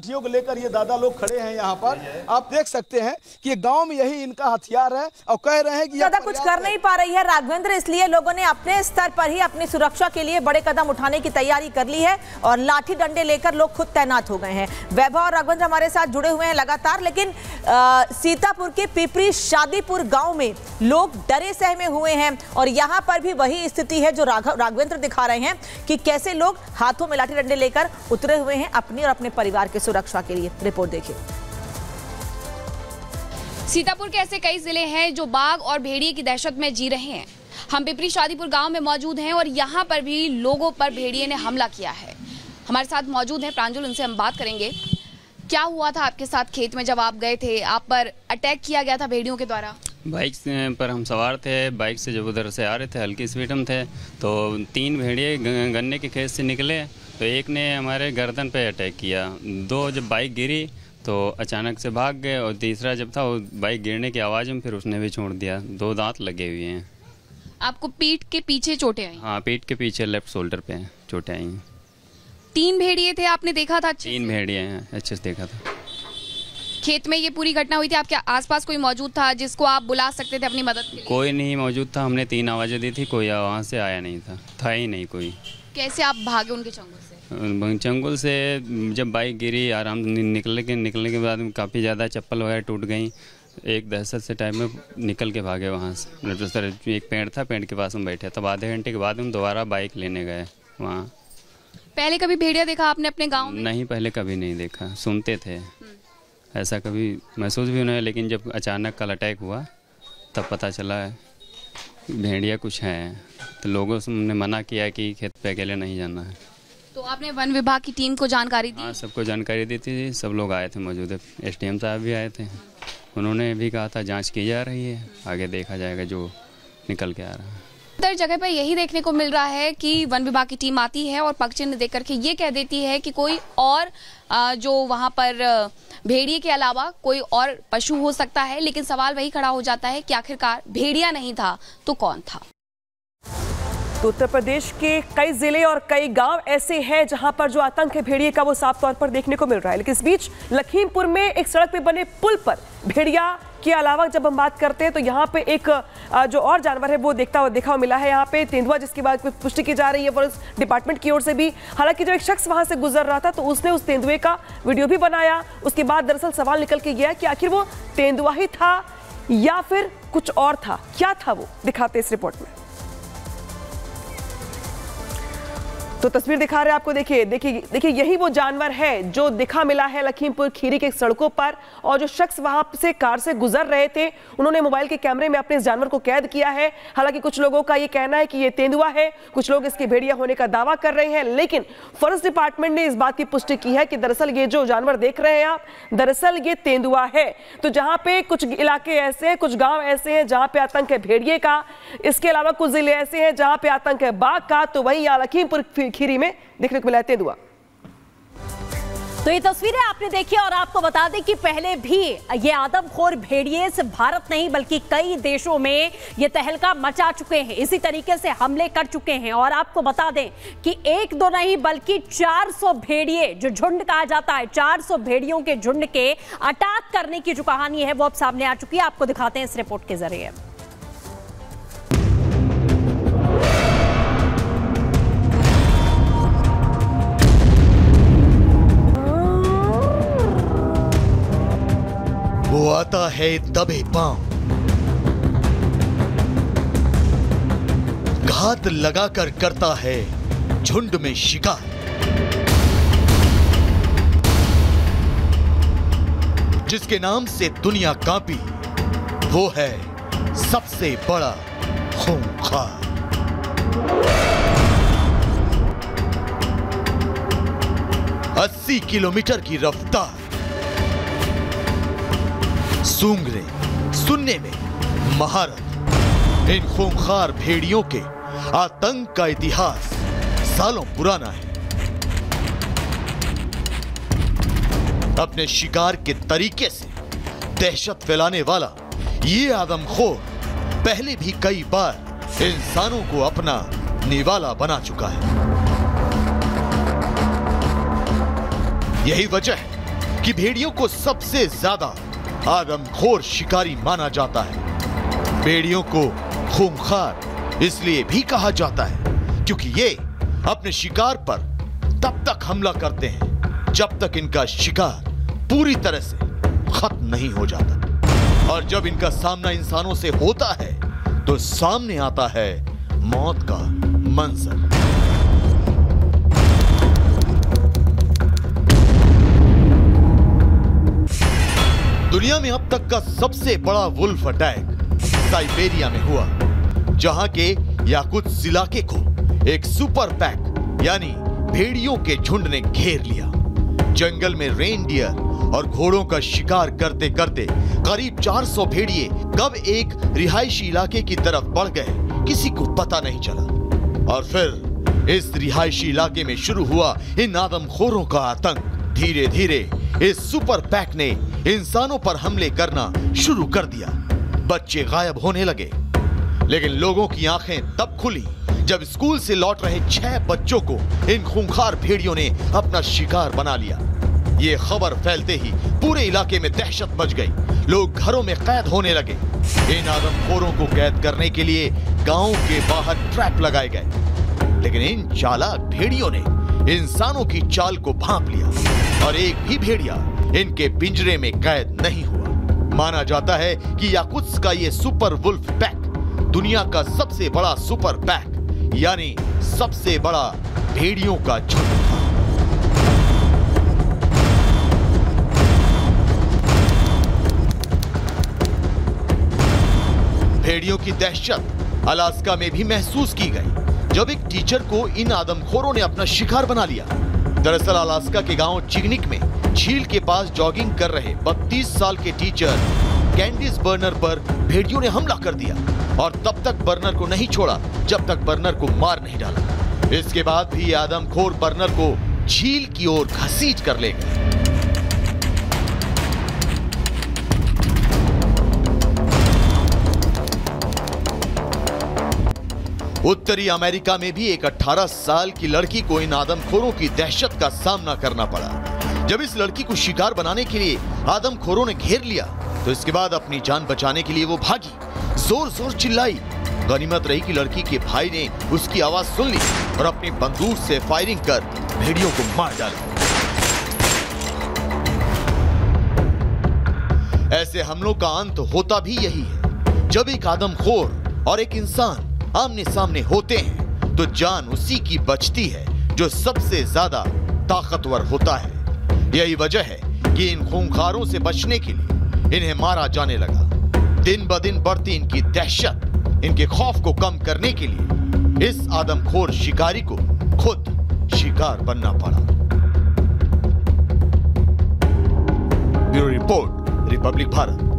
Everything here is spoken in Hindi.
लाठियों को लेकर ये दादा लोग खड़े हैं यहाँ पर। आप देख सकते हैं कि गांव में यही इनका हथियार है और कह रहे हैं कि ज्यादा कुछ कर नहीं पा रही है राघवेंद्र, इसलिए लोगों ने अपने स्तर पर ही अपनी सुरक्षा के लिए बड़े कदम उठाने की तैयारी कर ली है और लाठी डंडे लेकर लोग खुद तैनात हो गए हैं। वैभव और राघवेंद्र हमारे साथ जुड़े हुए हैं लगातार, लेकिन सीतापुर के पिपरी शादीपुर गांव में लोग डरे सहमे हुए हैं और यहां पर भी वही स्थिति है जो राघवेंद्र दिखा रहे हैं कि कैसे लोग हाथों में लाठी डंडे लेकर उतरे हुए हैं अपनी और अपने परिवार की सुरक्षा के लिए। रिपोर्ट देखिए। सीतापुर के ऐसे कई जिले हैं जो बाघ और भेड़िए की दहशत में जी रहे हैं। हम पिपरी शादीपुर गांव में मौजूद हैं और यहां पर भी लोगों पर भेड़िए ने हमला किया है। हमारे साथ मौजूद हैं प्रांजल, उनसे हम बात करेंगे। क्या हुआ था आपके साथ खेत में जब आप गए थे? आप पर अटैक किया गया था भेड़ियों के द्वारा? बाइक पर हम सवार थे, बाइक से जब उधर से आ रहे थे हल्की स्पीड में थे तो 3 भेड़िए गन्ने के खेत से निकले तो एक ने हमारे गर्दन पे अटैक किया। 2 जब बाइक गिरी तो अचानक से भाग गए और तीसरा जब था वो बाइक गिरने की आवाज़ में फिर उसने भी छोड़ दिया। 2 दांत लगे हुए हैं। आपको पीठ के पीछे चोटें आई? हाँ, पीठ के पीछे लेफ्ट शोल्डर पे चोटें आई। 3 भेड़िए थे, आपने देखा था? 3 भेड़िए हैं, अच्छे से देखा था। खेत में ये पूरी घटना हुई थी, आपके आसपास कोई मौजूद था जिसको आप बुला सकते थे अपनी मदद के लिए? कोई नहीं मौजूद था। हमने 3 आवाज़ें दी थी, कोई वहाँ से आया नहीं था ही नहीं कोई। कैसे आप भागे उनके चंगुल से? चंगुल से जब बाइक गिरी आराम निकलने के बाद काफ़ी ज़्यादा चप्पल वगैरह टूट गई। एक दहशत से टाइम में निकल के भागे वहाँ से। एक पेड़ था, पेड़ के पास हम बैठे तब आधे घंटे के बाद हम दोबारा बाइक लेने गए वहाँ। पहले कभी भेड़िया देखा आपने अपने गाँव में? नहीं, पहले कभी नहीं देखा, सुनते थे, ऐसा कभी महसूस भी नहीं। लेकिन जब अचानक कल अटैक हुआ तब पता चला भेड़िया कुछ है तो लोगों से हमने मना किया कि खेत पे अकेले नहीं जाना है। तो आपने वन विभाग की टीम को जानकारी दी? हाँ, सबको जानकारी दी थी, सब लोग आए थे मौजूद। SDM साहब भी आए थे, उन्होंने भी कहा था जांच की जा रही है, आगे देखा जाएगा जो निकल के आ रहा है। हर जगह पर यही देखने को मिल रहा है कि वन विभाग की टीम आती है और पग चिन्ह देकर के ये कह देती है कि कोई और जो वहाँ पर भेड़िए के अलावा कोई और पशु हो सकता है, लेकिन सवाल वही खड़ा हो जाता है कि आखिरकार भेड़िया नहीं था तो कौन था? तो उत्तर प्रदेश के कई जिले और कई गांव ऐसे हैं जहां पर जो आतंक है भेड़िए का वो साफ तौर पर देखने को मिल रहा है। लेकिन इस बीच लखीमपुर में एक सड़क पे बने पुल पर भेड़िया के अलावा जब हम बात करते हैं तो यहाँ पे एक जो और जानवर है वो देखा हुआ मिला है यहाँ पे तेंदुआ, जिसकी बात पुष्टि की जा रही है फॉरेस्ट डिपार्टमेंट की ओर से भी। हालांकि जब एक शख्स वहां से गुजर रहा था तो उसने उस तेंदुए का वीडियो भी बनाया। उसके बाद दरअसल सवाल निकल के गया कि आखिर वो तेंदुआ ही था या फिर कुछ और था। क्या था वो, दिखाते इस रिपोर्ट में। तो तस्वीर दिखा रहे हैं आपको, देखिए यही वो जानवर है जो दिखा मिला है लखीमपुर खीरी के सड़कों पर। और जो शख्स वहां से कार से गुजर रहे थे उन्होंने मोबाइल के कैमरे में अपने इस जानवर को कैद किया है। हालांकि कुछ लोगों का ये कहना है कि ये तेंदुआ है, कुछ लोग इसके भेड़िया होने का दावा कर रहे हैं। लेकिन फॉरेस्ट डिपार्टमेंट ने इस बात की पुष्टि की है कि दरअसल ये जो जानवर देख रहे हैं आप, दरअसल ये तेंदुआ है। तो जहां पे कुछ इलाके ऐसे हैं, कुछ गांव ऐसे हैं जहां पे आतंक है भेड़िए का, इसके अलावा कुछ जिले ऐसे हैं जहां पे आतंक है बाघ का, तो वहीं यहाँ लखीमपुर खीरी में देखने को मिला है तेंदुआ। तो ये तस्वीरें आपने देखी और आपको बता दें कि पहले भी ये आदमखोर भेड़िए सिर्फ भारत नहीं बल्कि कई देशों में ये तहलका मचा चुके हैं, इसी तरीके से हमले कर चुके हैं। और आपको बता दें कि 1-2 नहीं बल्कि 400 भेड़िए, जो झुंड कहा जाता है, 400 भेड़ियों के झुंड के अटैक करने की जो कहानी है वो अब सामने आ चुकी है। आपको दिखाते हैं इस रिपोर्ट के जरिए। वो आता है दबे पांव, घात लगाकर करता है झुंड में शिकार। जिसके नाम से दुनिया कांपी वो है सबसे बड़ा खूंखार। अस्सी किलोमीटर की रफ्तार, सूंघने सुनने में महारत। इन खूंखार भेड़ियों के आतंक का इतिहास सालों पुराना है। अपने शिकार के तरीके से दहशत फैलाने वाला ये आदमखोर पहले भी कई बार इंसानों को अपना निवाला बना चुका है। यही वजह है कि भेड़ियों को सबसे ज्यादा आदमखोर शिकारी माना जाता है। भेड़ियों को खूंखार इसलिए भी कहा जाता है क्योंकि ये अपने शिकार पर तब तक हमला करते हैं जब तक इनका शिकार पूरी तरह से खत्म नहीं हो जाता। और जब इनका सामना इंसानों से होता है तो सामने आता है मौत का मंजर। दुनिया में अब तक का सबसे बड़ा वुल्फ अटैक साइबेरिया में हुआ, जहां के याकुत्स्क इलाके को एक सुपर पैक यानी भेड़ियों के झुंड ने घेर लिया। जंगल में रेनडियर और घोड़ों का शिकार करते करते करीब 400 भेड़िए कब एक रिहायशी इलाके की तरफ बढ़ गए किसी को पता नहीं चला। और फिर इस रिहायशी इलाके में शुरू हुआ इन आदमखोरों का आतंक। धीरे धीरे इस सुपर पैक ने इंसानों पर हमले करना शुरू कर दिया। बच्चे गायब होने लगे, लेकिन लोगों की आंखें तब खुली जब स्कूल से लौट रहे 6 बच्चों को इन खूंखार भेड़ियों ने अपना शिकार बना लिया। ये खबर फैलते ही पूरे इलाके में दहशत मच गई। लोग घरों में कैद होने लगे। इन आदमखोरों को कैद करने के लिए गांव के बाहर ट्रैप लगाए गए, लेकिन इन चालाक भेड़ियों ने इंसानों की चाल को भांप लिया और एक भी भेड़िया इनके पिंजरे में कैद नहीं हुआ। माना जाता है कि याकुत्स्क का ये सुपर वुल्फ पैक दुनिया का सबसे बड़ा सुपर पैक यानी सबसे बड़ा भेड़ियों का झुंड था। भेड़ियों की दहशत अलास्का में भी महसूस की गई जब एक टीचर को इन आदमखोरों ने अपना शिकार बना लिया। दरअसल अलास्का के गांव चिग्निक में झील के पास जॉगिंग कर रहे 32 साल के टीचर कैंडिस बर्नर पर भेड़ियों ने हमला कर दिया और तब तक बर्नर को नहीं छोड़ा जब तक बर्नर को मार नहीं डाला। इसके बाद भी आदमखोर बर्नर को झील की ओर घसीट कर ले गए। उत्तरी अमेरिका में भी एक 18 साल की लड़की को इन आदमखोरों की दहशत का सामना करना पड़ा। जब इस लड़की को शिकार बनाने के लिए आदमखोरों ने घेर लिया तो इसके बाद अपनी जान बचाने के लिए वो भागी, जोर जोर चिल्लाई। गनीमत रही कि लड़की के भाई ने उसकी आवाज सुन ली और अपनी बंदूक से फायरिंग कर भेड़ियों को मार डाला। ऐसे हमलों का अंत होता भी यही है। जब एक आदमखोर और एक इंसान आमने सामने होते हैं तो जान उसी की बचती है जो सबसे ज्यादा ताकतवर होता है। यही वजह है कि इन खूंखारों से बचने के लिए इन्हें मारा जाने लगा। दिन ब दिन बढ़ती इनकी दहशत, इनके खौफ को कम करने के लिए इस आदमखोर शिकारी को खुद शिकार बनना पड़ा। Bureau report, Republic Bharat.